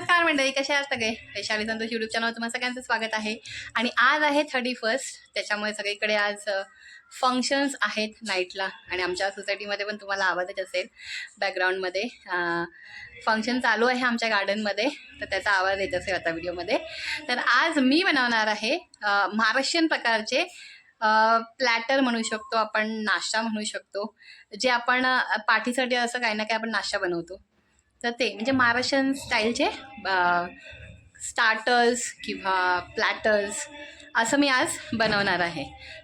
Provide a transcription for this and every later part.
नमस्कार मंडळी, कसे आहात सगळे? वैशाली संतोष यूट्यूब चॅनल तुम्हाला सगळ्यांचं स्वागत आहे. आणि आज आहे 31, त्याच्यामुळे सगळीकडे आज फंक्शन्स आहेत नाईटला. आणि आमच्या सोसायटीमध्ये पण तुम्हाला आवाज येत असेल बॅकग्राऊंडमध्ये. फंक्शन चालू आहे आमच्या गार्डनमध्ये, तर त्याचा आवाज येत असेल आता व्हिडिओमध्ये. तर आज मी बनवणार आहे महाराष्ट्रीयन प्रकारचे प्लॅटर म्हणू शकतो आपण, नाश्ता म्हणू शकतो, जे आपण पार्टीसाठी असं काही ना काही आपण नाश्ता बनवतो. तर ते म्हणजे महाराष्ट्रीयन स्टाईलचे स्टार्टर्स किंवा प्लॅटर्स असं मी आज बनवणार आहे.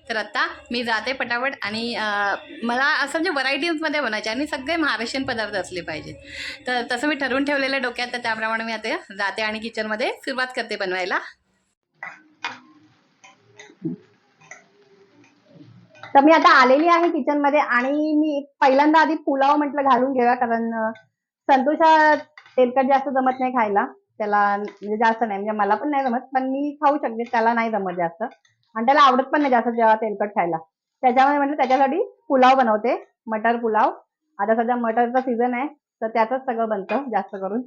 तर आता मी जाते पटापट. आणि मला असं म्हणजे व्हरायटीजमध्ये बनायचे आणि सगळे महाराष्ट्रीयन पदार्थ असले पाहिजेत. तर तसं मी ठरवून ठेवलेलं आहे डोक्यात, तर त्याप्रमाणे मी आता जाते आणि किचनमध्ये सुरुवात करते बनवायला. तर मी आता आलेली आहे किचनमध्ये आणि मी पहिल्यांदा आधी पुलाव म्हटलं घालून घेऊया, कारण संतोषा तेलकट जास्त जमत नाही खायला. त्याला म्हणजे जास्त नाही, म्हणजे मला पण नाही जमत, पण मी खाऊ शकते, त्याला नाही जमत जास्त. आणि त्याला आवडत पण नाही जास्त जेव्हा तेलकट खायला. त्याच्यामुळे म्हटलं त्याच्यासाठी पुलाव बनवते, मटर पुलाव. आता सध्या मटरचा सीझन आहे, तर त्यातच सगळं बनतं जास्त करून.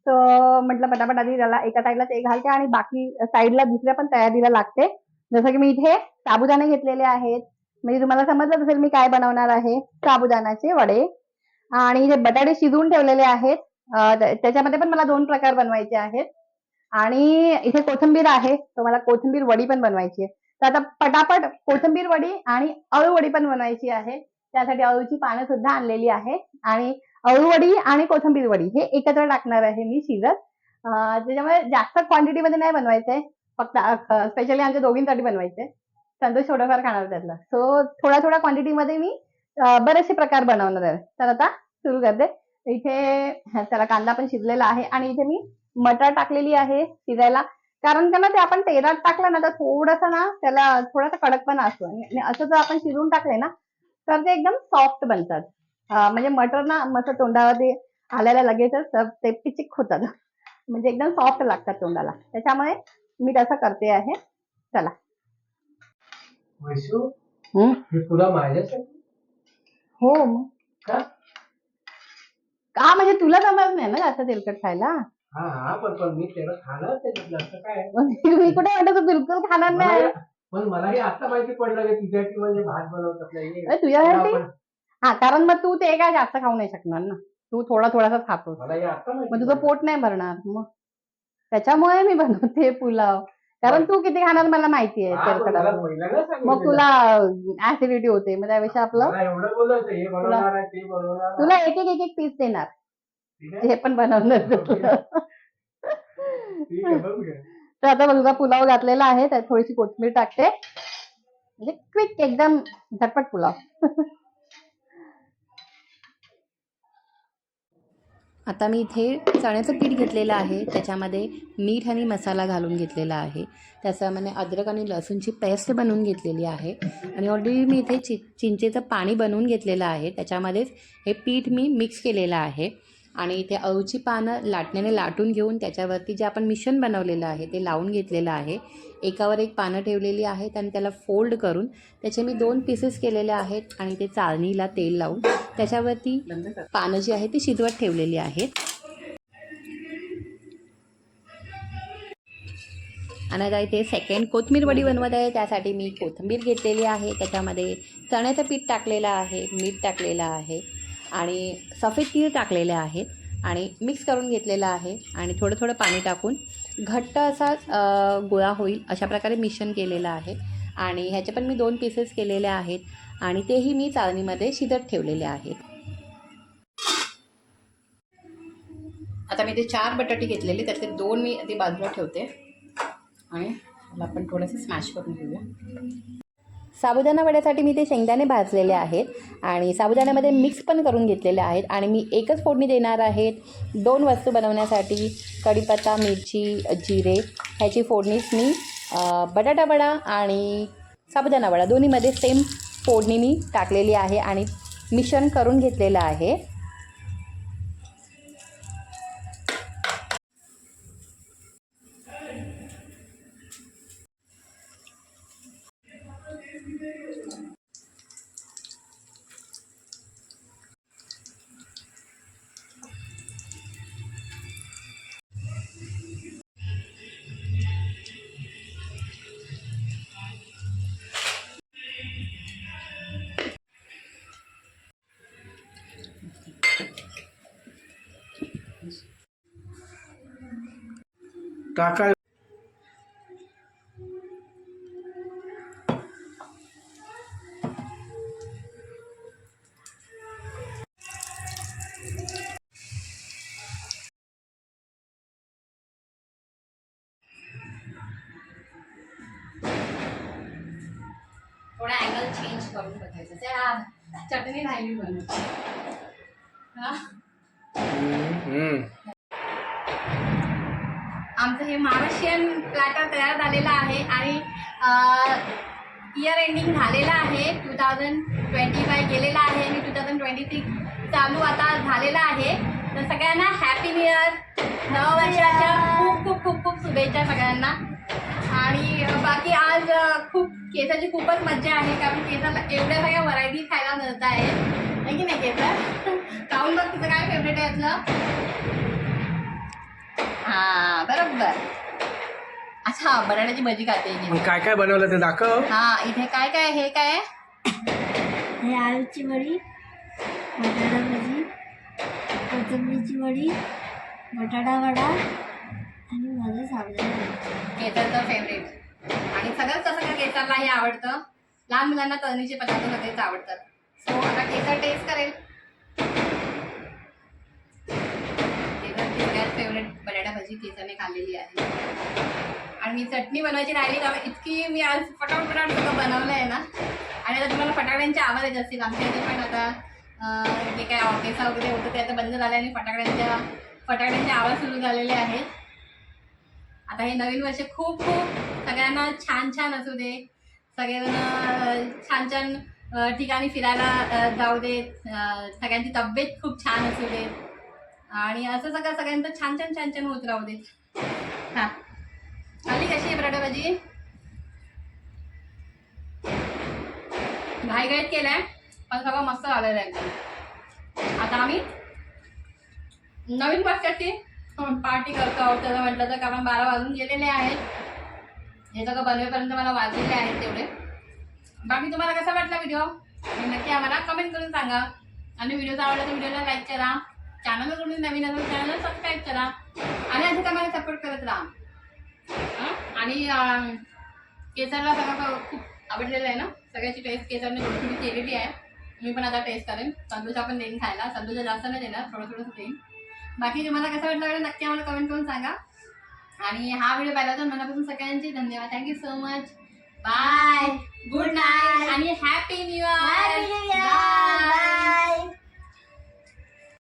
तर म्हटलं पटापट आधी त्याला एका साईडला ते घालते आणि बाकी साईडला दुसऱ्या पण तयारीला लागते. जसं की मी इथे साबुदाणे घेतलेले आहेत. म्हणजे तुम्हाला समजलं असेल मी काय बनवणार आहे. साबुदाण्याचे वडे. आणि जे बटाटे शिजवून ठेवलेले आहेत, त्याच्यामध्ये पण मला 2 प्रकार बनवायचे आहेत. आणि इथे कोथिंबीर आहे, तर मला कोथिंबीर वडी पण बनवायची आहे. तर आता पटापट कोथिंबीर वडी आणि अळू वडी पण बनवायची आहे. त्यासाठी अळूची पानं सुद्धा आणलेली आहे. आणि अळू वडी आणि कोथिंबीर वडी हे एकत्र टाकणार आहे मी शिजत. त्याच्यामुळे जास्त क्वांटिटीमध्ये नाही बनवायचंय, फक्त स्पेशली आमच्या दोघींसाठी बनवायचंय. संतोष थोडंफार खाणार त्यातला, सो थोड्या थोड्या क्वांटिटीमध्ये मी बरेचसे प्रकार बनवणार आहे. तर आता सुरू करते. इथे त्याला कांदा पण शिजलेला आहे आणि इथे मी मटर टाकलेली आहे शिजायला. कारण का ना ते आपण तेलात टाकलं ना तर थोडंसं ना त्याला थोडासा कडकपणा असतो. आणि असं जर आपण शिजवून टाकले ना तर ते एकदम सॉफ्ट बनतात. म्हणजे मटर ना मस्त तोंडावरती आल्याला लगेचच ते पिचिक होतात, म्हणजे एकदम सॉफ्ट लागतात तोंडाला. त्याच्यामुळे मी तसं करते आहे. चला. वैशू, हे तुला माझ्यासाठी? हो मग का? का म्हणजे तुला जमत नाही ना जास्त तेलकट खायला. हा पण मी तेव्हा खाणार त्याच्यातलं असं काय? मी कुठे म्हणतो तू बिलकुल खाणार नाही. पण मलाही आता माहिती पडलं की तुझ्यासाठी म्हणजे भात बनवतात नाही तुझ्यासाठी हा, कारण मग तू ते काय जास्त खाऊ नाही शकणार ना. तू थोडा थोडासा खातो, मला आता मग तुझं पोट नाही भरणार. मग त्याच्यामुळे मी बनवते पुलाव, कारण तू किती खाणार मला माहिती आहे तेलकट. मग तुला ऍसिडिटी होते, मग त्यापेक्षा आपलं एवढं बोलायचं हे बनवणार आहे ते बनवणार. तुला एक एक एक एक पीस देणार, हे पण बनवणार. तर आता तुझा पुलाव घातलेला आहे, त्यात थोडीशी कोथिंबीर टाकते, म्हणजे क्विक एकदम झटपट पुलाव. आता मी इथे चण्याचं पीठ घेतलेलं आहे, त्याच्यामध्ये मीठ आणि मसाला घालून घेतलेला आहे. त्याच्यामध्ये अद्रक आणि लसूणची पेस्ट बनवून घेतलेली आहे. आणि ऑलरेडी मी इथे चिंचेचं पाणी बनवून घेतलेलं आहे, त्याच्यामध्येच हे पीठ मी मिक्स केलेलं आहे. आणि इथे अळूची पानं लाटण्याने लाटून घेऊन त्याच्यावरती जे आपण मिश्रण बनवलेलं आहे ते लावून घेतलेलं आहे. एकावर एक पानं ठेवलेली आहेत आणि त्याला फोल्ड करून त्याचे मी 2 पीसेस केलेले आहेत. आणि ते चाळणीला तेल लावून त्याच्यावरती पानं जी आहे ती शिजवत ठेवलेली आहेत. आणि आता इथे सेकंड कोथिंबीर वडी बनवत आहे, त्यासाठी मी कोथिंबीर घेतलेली आहे, त्याच्यामध्ये चण्याचं पीठ टाकलेलं आहे, मीठ टाकलेलं आहे आणि सफेद तीळ टाकलेले आहेत आणि मिक्स करून घेतलेलं आहे. आणि थोडं थोडं पाणी टाकून घट्ट असा गोळा होईल अशा प्रकारे मिश्रण केलेलं आहे. आणि ह्याचे पण मी 2 पीसेस केलेले आहेत आणि तेही मी चाळणीमध्ये शिजत ठेवलेले आहेत. आता मी ते 4 बटाटे घेतलेले, त्यातले 2 मी आधी बाजूला ठेवते आणि मला आपण थोडंसं स्मॅश करून घेऊया. साबुदाणा वड्यासाठी मी ते शेंगदाणे भाजलेले आहेत आणि साबुदाण्यामध्ये मिक्स पण करून घेतलेले आहेत. आणि मी एकच फोडणी देणार आहेत 2 वस्तू बनवण्यासाठी, कढीपत्ता, मिरची, जिरे ह्याची फोडणीच मी बटाटा वडा आणि साबुदाणा वडा दोन्हीमध्ये सेम फोडणी मी टाकलेली आहे आणि मिश्रण करून घेतलेलं आहे. टाका. थोडा अँगल चेंज करून बघायचं. त्या चटणी राहिली बनवत. हा, आमचं हे महाराष्ट्रीयन प्लॅटर तयार झालेलं आहे आणि इयर एंडिंग झालेलं आहे. 2025 गेलेला आहे आणि 2026 चालू आता झालेला आहे. तर सगळ्यांना हॅपी न्यू इयर, नववर्षाच्या खूप खूप खूप खूप शुभेच्छा सगळ्यांना. आणि बाकी आज केसाची खूपच मज्जा आहे, कारण केसाला एवढ्या सगळ्या व्हरायटी खायला मिळत आहे की नाही. केसर खाऊन बघ, तुझं काय फेवरेट आहे यातलं? हां बरोबर. अच्छा, बटाट्याची भजी खाते. मग काय काय बनवलं ते दाखव. हा, इथे काय काय, हे काय? हे आलूची वडी, बटाटा भजी, कोथिंबीरची वडी, बटाटा वडा आणि माझं साबुदाणा. केसरचं फेवरेट. आणि सगळं केसरला हे आवडतं. लहान मुलांना तळणीचे पदार्थ सगळेच आवडतात. सो आता केसर टेस्ट करेल. केसरची सगळ्यात फेवरेट बटाटा भजी केसरने खाल्लेली आहे. आणि मी चटणी बनवायची राहिली, त्यामुळे इतकी मी आज पटापट सगळं बनवलं आहे ना. आणि आता तुम्हाला फटाकड्यांचे आवाज येत असतील. आमच्या इथे पण आता जे काय ऑर्केस्ट्रा वगैरे होतं ते आता बंद झालं आणि फटाकड्यांचे आवाज सुरू झालेले आहेत. आता हे नवीन वर्ष खूप खूप सगळ्यांना छान छान असू दे. सगळेजण छान छान ठिकाणी फिरायला जाऊ देत. सगळ्यांची तब्येत खूप छान असू देत आणि असं सगळ्यांचं छान छान छान छान होत राहू देत. हां, आली कशी आहे बटाटा भाजी? घाईघाईत केलंय पण सगळं मस्त झालेलं आहे एकदम. आता आम्ही नवीन वर्षाची पार्टी करतो आहोत त्याचं म्हटलं तर, कारण 12 वाजून गेलेले आहेत. हे सगळं बनवेपर्यंत मला वाजलेले आहेत तेवढे. बाकी तुम्हाला कसा वाटला व्हिडिओ नक्की आम्हाला कमेंट करून सांगा. आणि व्हिडिओ आवडला तर व्हिडिओला लाईक करा. चॅनलवर कोणी नवीन असेल चॅनलला सबस्क्राईब करा आणि असं आम्हाला सपोर्ट करत राहा. आणि केसरला सगळं खूप आवडलेलं आहे ना. सगळ्याची टेस्ट केसरने थोडी थोडी केलेली आहे. मी पण आता टेस्ट करेन. संतोषा पण देईन खायला. संतोषा जास्त नाही देणार, थोडं थोडंसं देईन. बाकी तुम्हाला कसं वाटलं व्हिडिओ नक्की आम्हाला कमेंट करून सांगा. आणि हा व्हिडिओ पाहिला तर मनापासून सगळ्यांची धन्यवाद. Thank you so much. बाय.